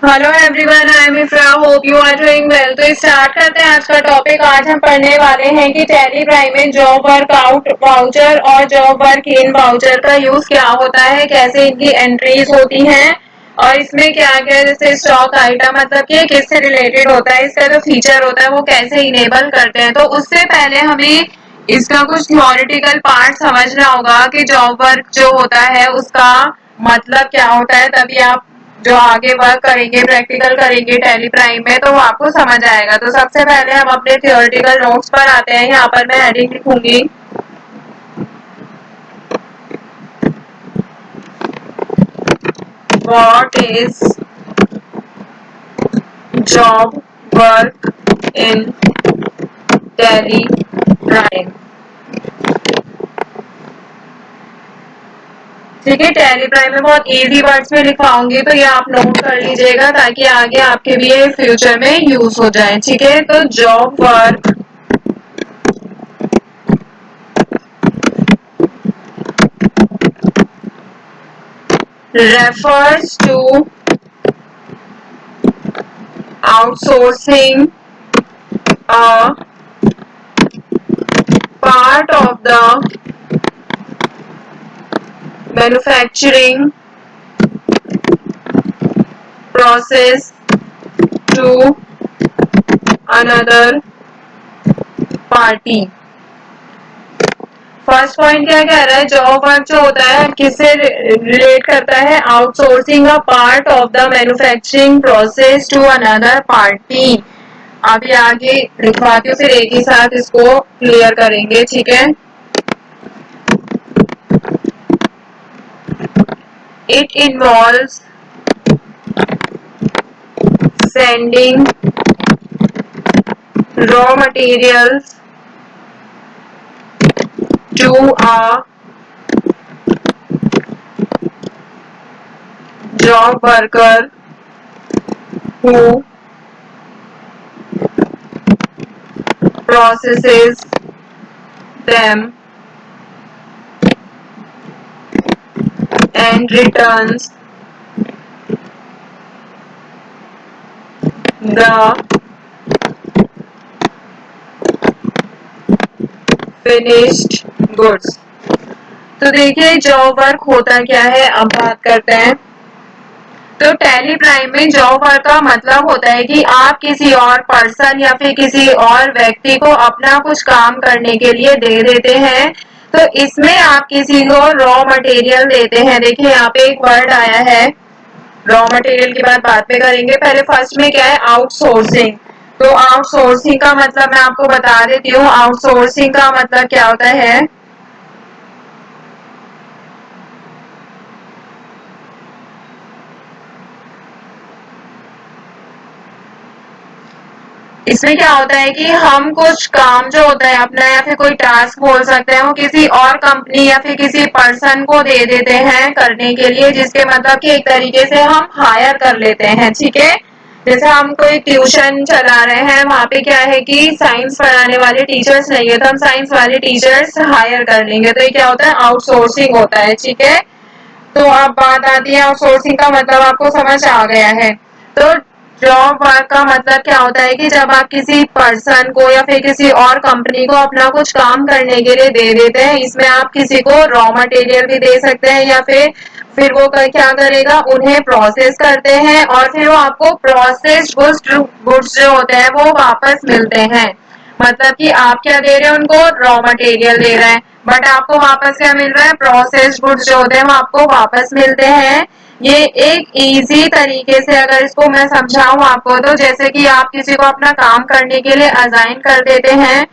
Hello everyone, I am Ifra, hope you are doing well. तो start करते हैं आज का टॉपिक। आज हम पढ़ने वाले हैं कि टैली प्राइम में जॉब वर्क आउट वाउचर और जॉब वर्क इन वाउचर का यूज क्या होता है, कैसे इनकी एंट्रीज होती हैं और इसमें क्या क्या जैसे स्टॉक आइटम मतलब कि किससे रिलेटेड होता है, इसका जो फीचर होता है वो कैसे इनेबल करते हैं। तो उससे पहले हमें इसका कुछ थ्योरेटिकल पार्ट समझना होगा कि जॉब वर्क जो होता है उसका मतलब क्या होता है, तभी आप जो आगे वर्क करेंगे, प्रैक्टिकल करेंगे टैली प्राइम में तो वो आपको समझ आएगा। तो सबसे पहले हम अपने थियोरेटिकल नोट्स पर आते हैं। यहाँ पर मैं हेडिंग लिखूंगी what is job work in tally prime. ठीक है, टैली प्राइम में बहुत इजी वर्ड्स में लिखवाऊंगी तो ये आप नोट कर लीजिएगा ताकि आगे आपके भी ये फ्यूचर में यूज हो जाए। ठीक है, तो job work refers to outsourcing a part of the manufacturing process to another party। First point क्या कह रहा है, जॉब वर्क जो होता है किससे रिलेट करता है, outsourcing a part of the manufacturing process to another party. अभी आगे लिखवाती हूँ, फिर एक ही साथ इसको क्लियर करेंगे। ठीक है, it involves sending raw materials to a job worker who processes them and returns the finished goods। तो देखिए जॉब वर्क होता क्या है, अब बात करते हैं। तो टैली प्राइम में जॉब वर्क का मतलब होता है कि आप किसी और पर्सन या फिर किसी और व्यक्ति को अपना कुछ काम करने के लिए दे देते हैं। तो इसमें आप किसी को रॉ मटेरियल देते हैं। देखिए यहाँ पे एक वर्ड आया है, रॉ मटेरियल की बात बाद में करेंगे, पहले फर्स्ट में क्या है, आउटसोर्सिंग। तो आउटसोर्सिंग का मतलब मैं आपको बता देती हूँ। आउटसोर्सिंग का मतलब क्या होता है, इसमें क्या होता है कि हम कुछ काम जो होता है अपना या फिर कोई टास्क बोल सकते हैं, वो किसी और कंपनी या फिर किसी पर्सन को दे देते हैं करने के लिए, जिसके मतलब कि एक तरीके से हम हायर कर लेते हैं। ठीक है, जैसे हम कोई ट्यूशन चला रहे हैं, वहां पे क्या है कि साइंस पढ़ाने वाले टीचर्स नहीं है तो हम साइंस वाले टीचर्स हायर कर लेंगे, तो ये क्या होता है, आउटसोर्सिंग होता है। ठीक है, तो अब बात आती है आउटसोर्सिंग का मतलब आपको समझ आ गया है। तो जॉब वर्क का मतलब क्या होता है कि जब आप किसी पर्सन को या फिर किसी और कंपनी को अपना कुछ काम करने के लिए दे देते हैं, इसमें आप किसी को रॉ मटेरियल भी दे सकते हैं या फिर वो क्या करेगा, उन्हें प्रोसेस करते हैं और फिर वो आपको प्रोसेस गुड्स जो होते हैं वो वापस मिलते हैं। मतलब कि आप क्या दे रहे हैं, उनको रॉ मटेरियल दे रहे हैं बट आपको वापस क्या मिल रहा है, प्रोसेस्ड गुड्स जो होते हैं वो आपको वापस मिलते हैं। ये एक इजी तरीके से अगर इसको मैं समझाऊं आपको, तो जैसे कि आप किसी को अपना काम करने के लिए असाइन कर देते हैं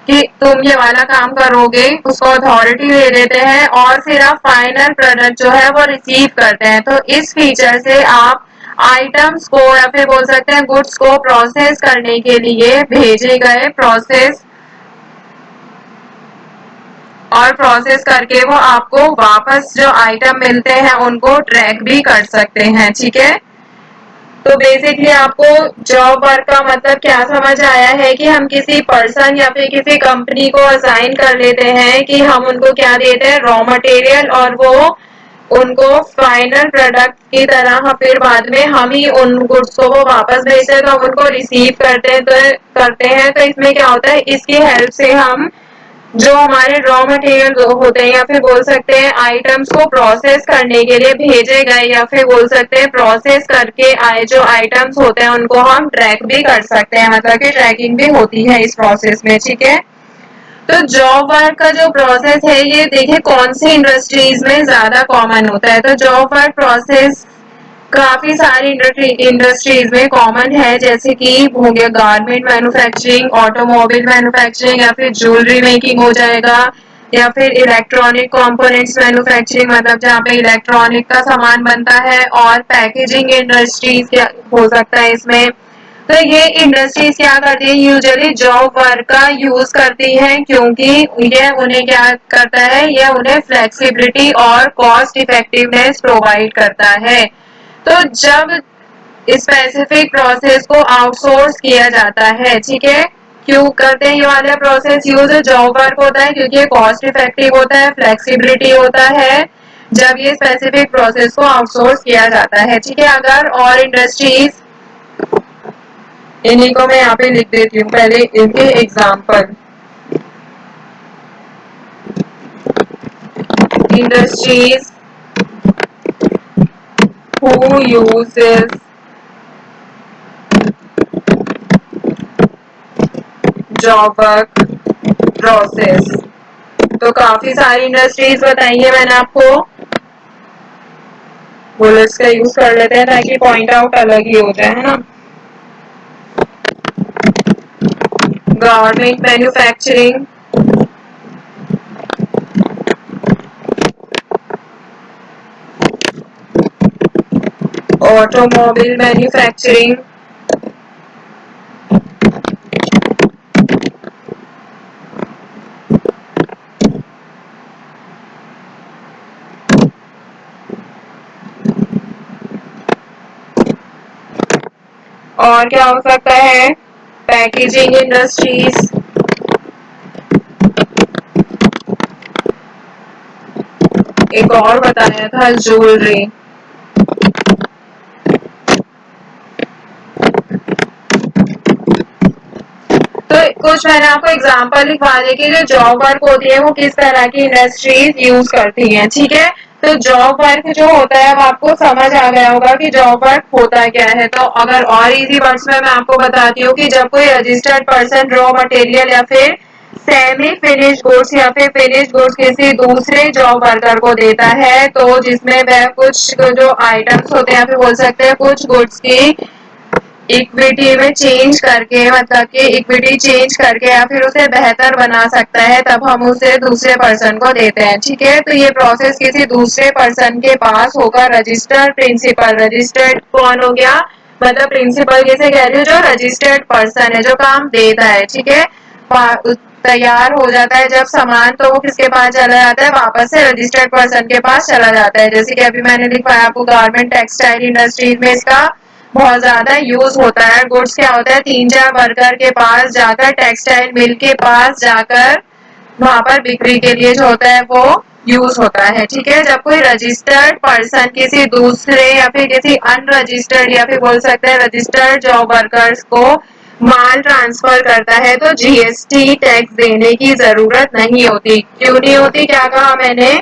कि तुम ये वाला काम करोगे, उसको अथॉरिटी दे देते हैं और फिर आप फाइनल प्रोडक्ट जो है वो रिसीव करते हैं। तो इस फीचर से आप आइटम्स को या फिर बोल सकते हैं गुड्स को प्रोसेस करने के लिए भेजे गए, प्रोसेस और प्रोसेस करके वो आपको वापस जो आइटम मिलते हैं उनको ट्रैक भी कर सकते हैं। ठीक है, तो बेसिकली आपको जॉब वर्क का मतलब क्या समझ आया है कि हम किसी पर्सन या फिर किसी कंपनी को असाइन कर लेते हैं कि हम उनको क्या देते हैं, रॉ मटेरियल, और वो उनको फाइनल प्रोडक्ट की तरह फिर बाद में हम ही उन गुड्स को वो वापस भेजते हैं, तो हम उनको रिसीव करते हैं तो इसमें क्या होता है, इसकी हेल्प से हम जो हमारे रॉ मटेरियल होते हैं या फिर बोल सकते हैं आइटम्स को प्रोसेस करने के लिए भेजे गए या फिर बोल सकते हैं प्रोसेस करके आए जो आइटम्स होते हैं उनको हम ट्रैक भी कर सकते हैं, मतलब कि ट्रैकिंग भी होती है इस प्रोसेस में। ठीक है, तो जॉब वर्क का जो प्रोसेस है ये देखिए कौन सी इंडस्ट्रीज में ज्यादा कॉमन होता है। तो जॉब वर्क प्रोसेस काफी सारी इंडस्ट्रीज में कॉमन है, जैसे कि हो गया गारमेंट मैन्युफैक्चरिंग, ऑटोमोबाइल मैन्युफैक्चरिंग या फिर ज्वेलरी मेकिंग हो जाएगा, या फिर इलेक्ट्रॉनिक कंपोनेंट्स मैन्युफैक्चरिंग, मतलब जहाँ पे इलेक्ट्रॉनिक का सामान बनता है, और पैकेजिंग इंडस्ट्रीज हो सकता है इसमें। तो ये इंडस्ट्रीज क्या करती है, यूजुअली जॉब वर्क का यूज करती है, क्योंकि ये उन्हें क्या करता है, ये उन्हें फ्लेक्सिबिलिटी और कॉस्ट इफेक्टिवनेस प्रोवाइड करता है। तो जब स्पेसिफिक प्रोसेस को आउटसोर्स किया जाता है, ठीक है, क्यों करते हैं ये वाला प्रोसेस यूज, जॉब वर्क होता है क्योंकि ये कॉस्ट इफेक्टिव होता है, फ्लेक्सिबिलिटी होता है जब ये स्पेसिफिक प्रोसेस को आउटसोर्स किया जाता है। ठीक है, अगर और इंडस्ट्रीज, इन्हीं को मैं यहाँ पे लिख देती हूँ पहले इनके example. Industries who uses job work process, तो काफी सारी इंडस्ट्रीज बताई है मैंने आपको। बुलेट्स का यूज कर लेते हैं ताकि पॉइंट आउट अलग ही हो जाए, है ना। गारमेंट मैन्युफैक्चरिंग, ऑटोमोबाइल मैन्युफैक्चरिंग, और क्या हो सकता है, पैकेजिंग इंडस्ट्रीज, एक और बताया था ज्वेलरी। तो कुछ मैंने आपको एग्जांपल लिखवा दी कि जो जॉब वर्क होती है वो किस तरह की इंडस्ट्रीज यूज करती हैं। ठीक है, तो जॉब वर्क जो होता है वो आपको समझ आ गया होगा कि जॉब वर्क होता क्या है। तो अगर और इजी वर्ड्स में मैं आपको बताती हूँ कि जब कोई रजिस्टर्ड पर्सन रॉ मटेरियल या फिर सेमी फिनिश गुड्स या फिर फिनिश गुड्स किसी दूसरे जॉब वर्कर को देता है, तो जिसमें वह कुछ जो आइटम्स होते हैं या फिर बोल सकते हैं कुछ गुड्स की इक्विटी में चेंज करके, मतलब कि इक्विटी चेंज करके या फिर उसे बेहतर बना सकता है, तब हम उसे दूसरे पर्सन को देते हैं। ठीक है, तो ये प्रोसेस किसी दूसरे पर्सन के पास होगा। रजिस्टर्ड प्रिंसिपल, रजिस्टर्ड कौन हो गया, मतलब प्रिंसिपल किसे कह रही हूँ, जो रजिस्टर्ड पर्सन है जो काम देता है। ठीक है, तैयार हो जाता है जब सामान, तो वो किसके पास चला जाता है, वापस से रजिस्टर्ड पर्सन के पास चला जाता है। जैसे कि अभी मैंने लिखवाया आपको गारमेंट टेक्सटाइल इंडस्ट्रीज में इसका बहुत ज्यादा यूज होता है। गुड्स क्या होता है, 3-4 वर्कर के पास जाकर, टेक्सटाइल मिल के पास जाकर वहां पर बिक्री के लिए जो होता है वो यूज होता है। ठीक है, जब कोई रजिस्टर्ड पर्सन किसी दूसरे या फिर किसी अनरजिस्टर्ड या फिर बोल सकते हैं रजिस्टर्ड जॉब वर्कर्स को माल ट्रांसफर करता है तो जीएसटी टैक्स देने की जरूरत नहीं होती। क्यों नहीं होती, क्या कहा मैंने,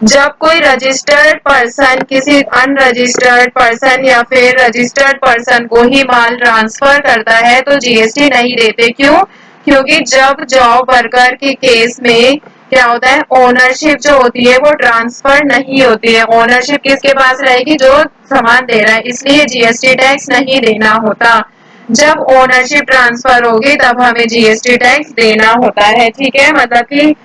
जब कोई रजिस्टर्ड पर्सन किसी अनरजिस्टर्ड पर्सन या फिर रजिस्टर्ड पर्सन को ही माल ट्रांसफर करता है तो जीएसटी नहीं देते। क्यों, क्योंकि जब जॉब वर्कर के केस में क्या होता है, ओनरशिप जो होती है वो ट्रांसफर नहीं होती है। ओनरशिप किसके पास रहेगी, जो सामान दे रहा है, इसलिए जीएसटी टैक्स नहीं देना होता। जब ओनरशिप ट्रांसफर होगी तब हमें जीएसटी टैक्स देना होता है। ठीक है, मतलब कि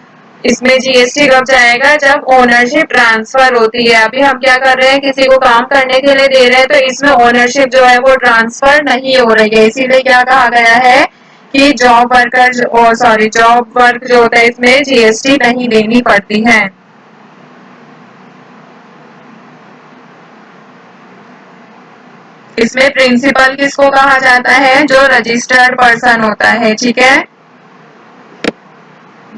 इसमें जीएसटी कब जाएगा, जब ओनरशिप ट्रांसफर होती है। अभी हम क्या कर रहे हैं, किसी को काम करने के लिए दे रहे हैं, तो इसमें ओनरशिप जो है वो ट्रांसफर नहीं हो रही है, इसीलिए क्या कहा गया है कि जॉब वर्कर और सॉरी जॉब वर्क जो होता है इसमें जीएसटी नहीं देनी पड़ती है। इसमें प्रिंसिपल किसको कहा जाता है, जो रजिस्टर्ड पर्सन होता है। ठीक है,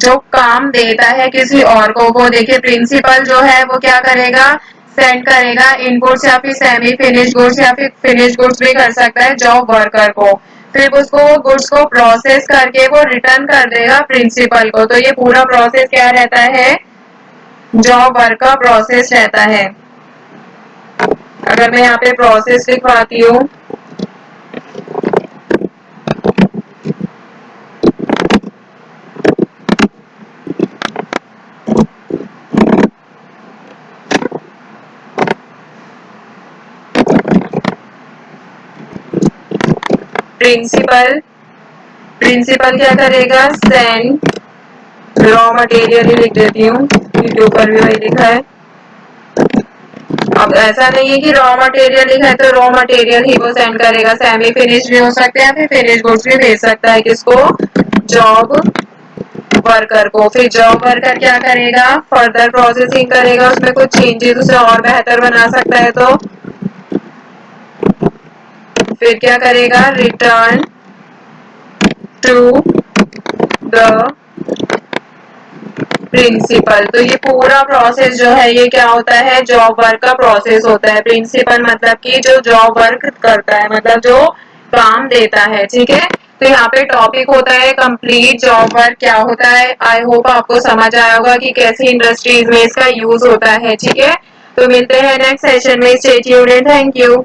जो काम देता है किसी और को, वो देखिए प्रिंसिपल जो है वो क्या करेगा, सेंड करेगा इनपुट्स या फिर सेमी फिनिश गुड्स या फिर फिनिश गुड्स भी कर सकता है जॉब वर्कर को, फिर उसको गुड्स को प्रोसेस करके वो रिटर्न कर देगा प्रिंसिपल को। तो ये पूरा प्रोसेस क्या रहता है, जॉब वर्क का प्रोसेस रहता है। अगर मैं यहाँ पे प्रोसेस लिखवाती हूँ, प्रिंसिपल प्रिंसिपल क्या करेगा, सेंड रॉ मटेरियल ही लिख देती हूँ क्योंकि ऊपर भी वही लिखा है। अब ऐसा नहीं है कि रॉ मटेरियल लिखा है तो रॉ मटेरियल ही वो सेंड करेगा, सेमी फिनिश भी हो सकते हैं, फिर फिनिश गुड्स भी भेज सकता है किसको, जॉब वर्कर को। फिर जॉब वर्कर क्या करेगा, फर्दर प्रोसेसिंग करेगा, उसमें कुछ चेंजेस उसे और बेहतर बना सकता है तो फिर क्या करेगा, रिटर्न टू द प्रिंसिपल। तो ये पूरा प्रोसेस जो है ये क्या होता है, जॉब वर्क का प्रोसेस होता है। प्रिंसिपल मतलब कि जो जॉब वर्क करता है, मतलब जो काम देता है, ठीक है। तो यहाँ पे टॉपिक होता है कंप्लीट जॉब वर्क क्या होता है। आई होप आपको समझ आया होगा कि कैसी इंडस्ट्रीज में इसका यूज होता है, ठीक है। तो मिलते हैं नेक्स्ट सेशन में, stay tuned and thank you.